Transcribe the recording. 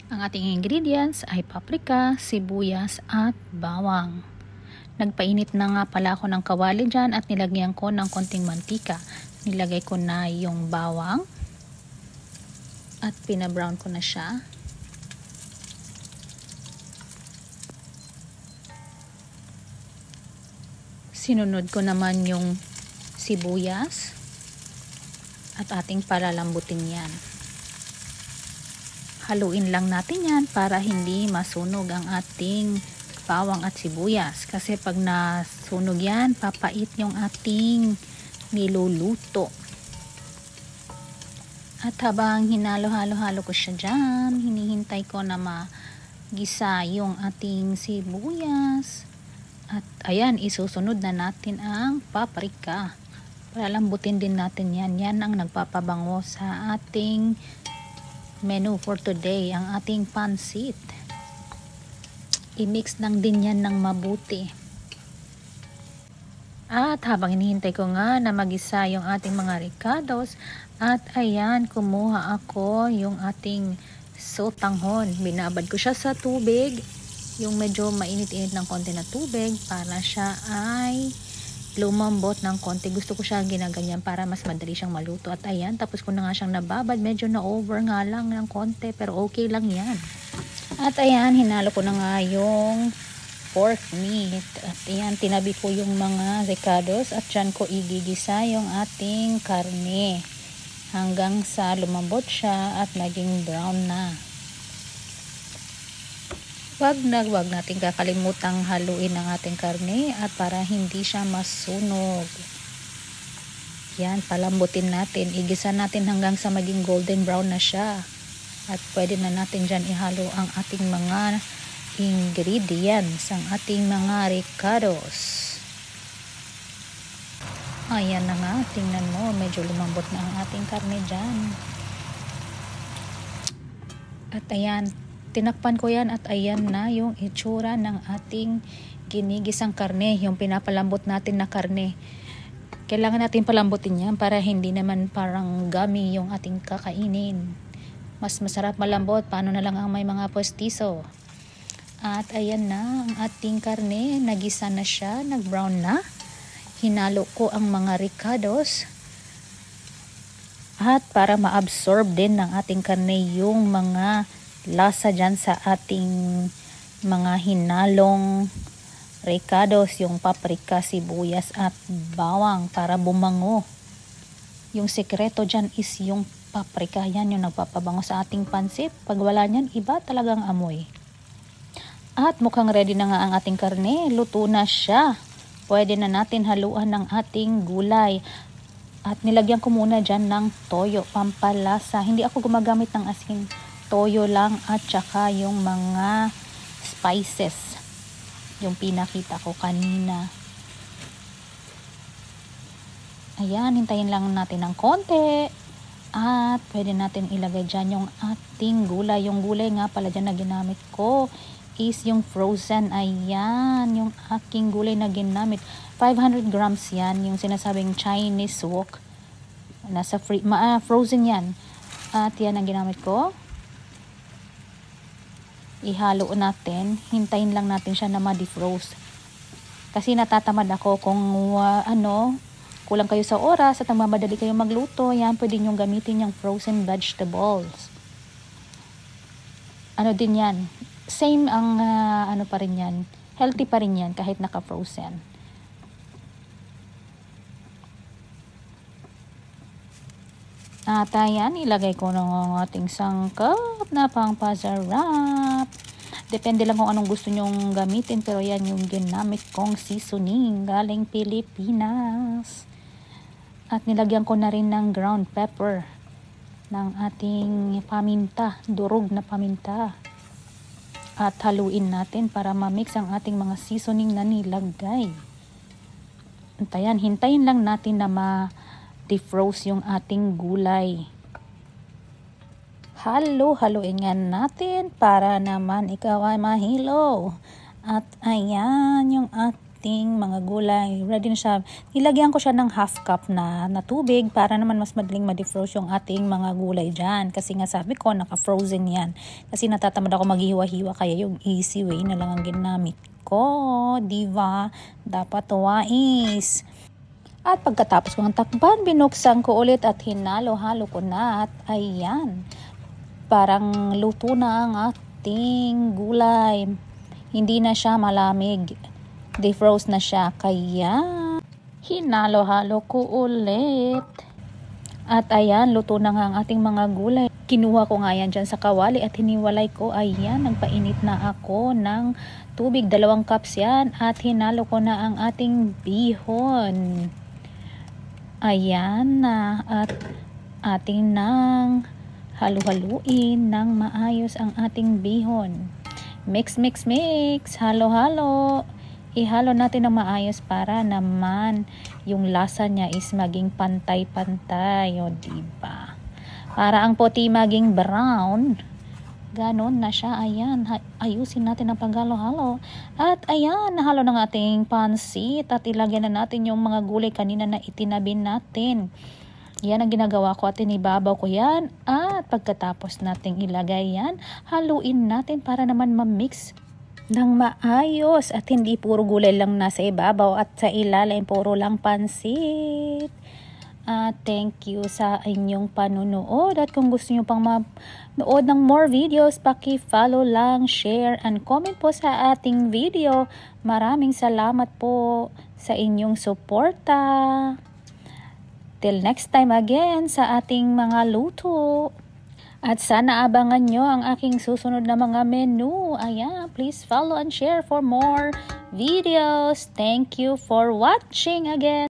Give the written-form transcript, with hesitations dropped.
Ang ating ingredients ay paprika, sibuyas at bawang. Nagpainit na nga pala ako ng kawali dyan at nilagyan ko ng konting mantika. Nilagay ko na yung bawang at pinabrown ko na siya. Sinunod ko naman yung sibuyas at ating palalambutin yan. Haluin lang natin yan para hindi masunog ang ating bawang at sibuyas. Kasi pag nasunog yan, papait yung ating niluluto. At habang hinalo-halo-halo ko siya dyan, hinihintay ko na magisa yung ating sibuyas. At ayan, isusunod na natin ang paprika. Palalambutin din natin yan. Yan ang nagpapabango sa ating menu for today, ang ating pansit. I-mix lang din yan ng mabuti. At habang hinihintay ko nga na magisa yung ating mga ricados, at ayan, kumuha ako yung ating sotanghon. Binabad ko siya sa tubig, yung medyo mainit-init ng konti na tubig para siya ay lumambot ng konti. Gusto ko siya ginaganyan para mas madali siyang maluto. At ayan, tapos ko na nga siyang nababad. Medyo na-over nga lang ng konti, pero okay lang yan. At ayan, hinalo ko na nga yung pork meat. At ayan, tinabi ko yung mga ricados at dyan ko igigisa yung ating karne hanggang sa lumambot siya at maging brown na. Wag natin kakalimutang haluin ang ating karne at para hindi siya masunog. Yan, palambutin natin. Igisa natin hanggang sa maging golden brown na siya. At pwede na natin dyan ihalo ang ating mga ingredients, ang ating mga ricados. Ayan na nga, tingnan mo, medyo lumambot na ang ating karne dyan. At ayan, tinakpan ko yan at ayan na yung itsura ng ating ginigisang karne, yung pinapalambot natin na karne. Kailangan natin palambutin yan para hindi naman parang gummy yung ating kakainin. Mas masarap malambot, paano na lang ang may mga postiso. At ayan na ang ating karne, nagisa na siya, nag-brown na. Hinalo ko ang mga ricados. At para ma-absorb din ng ating karne yung mga lasa dyan sa ating mga hinalong ricados, yung paprika, sibuyas at bawang para bumango. Yung sekreto dyan is yung paprika, yan yung nagpapabango sa ating pansit. Pag wala nyan, iba talagang amoy. At mukhang ready na nga ang ating karne, luto na siya. Pwede na natin haluan ng ating gulay. At nilagyan ko muna dyan ng toyo, pampalasa. Hindi ako gumagamit ng asin. Toyo lang at saka yung mga spices yung pinakita ko kanina. Ayan, hintayin lang natin ng konti at pwede natin ilagay dyan yung ating gulay. Yung gulay nga pala dyan na ginamit ko is yung frozen. Ayan, yung aking gulay na ginamit, 500 grams yan, yung sinasabing Chinese wok. Nasa frozen yan. At yan ang ginamit ko. Ihalo natin, hintayin lang natin siya na ma-defrost. Kasi natatamad ako kung kulang kayo sa oras at nagmamadali kayo magluto, yan pwede nyo gamitin yung frozen vegetables. Ano din yan, same ang pa rin yan, healthy pa rin yan kahit naka-frozen. At ayan, ilagay ko ng ating sangkap na pangpasarap. Depende lang kung anong gusto nyong gamitin, pero yan yung ginamit kong seasoning galing Pilipinas. At nilagyan ko na rin ng ground pepper ng ating paminta, durog na paminta. At haluin natin para ma-mix ang ating mga seasoning na nilagay. At ayan, hintayin lang natin na defrost yung ating gulay. Haluin nga natin para naman ikaw ay mahilo. At ayan yung ating mga gulay. Ready na siya. Nilagyan ko siya ng half cup na tubig para naman mas madaling ma-defrost yung ating mga gulay dyan. Kasi nga sabi ko, naka-frozen yan. Kasi natatamad ako maghiwa-hiwa, kaya yung easy way na lang ang ginamit ko. Diba? Dapat wais. At pagkatapos ko ng takpan, binuksan ko ulit at hinalo-halo ko na at ayan, parang luto na ang ating gulay. Hindi na siya malamig. Defrost na siya, kaya hinalo-halo ko ulit. At ayan, luto na nga ang ating mga gulay. Kinuha ko nga yan dyan sa kawali at hiniwalay ko. Ayan, nagpainit na ako ng tubig. 2 cups yan at hinalo ko na ang ating bihon. Ayan na, at ating nang halu-haluin ng maayos ang ating bihon. Mix, mix, mix. Halo-halo. Ihalo natin ng maayos para naman yung lasa niya is maging pantay-pantay. O, diba? Para ang puti maging brown. Ganon na siya. Ayan, ayusin natin ang paghalo-halo. At ayan, nahalo ng ating pansit. At ilagyan na natin yung mga gulay kanina na itinabi natin. Yan ang ginagawa ko at inibabaw ko yan. At pagkatapos nating ilagay yan, haluin natin para naman ma-mix ng maayos. At hindi puro gulay lang nasa ibabaw at sa ilalim puro lang pansit. Thank you sa inyong panunood. At kung gusto nyo pang manood ng more videos, paki-follow lang, share, and comment po sa ating video. Maraming salamat po sa inyong suporta. Till next time again sa ating mga luto. At sana abangan nyo ang aking susunod na mga menu. Ayan, please follow and share for more videos. Thank you for watching again.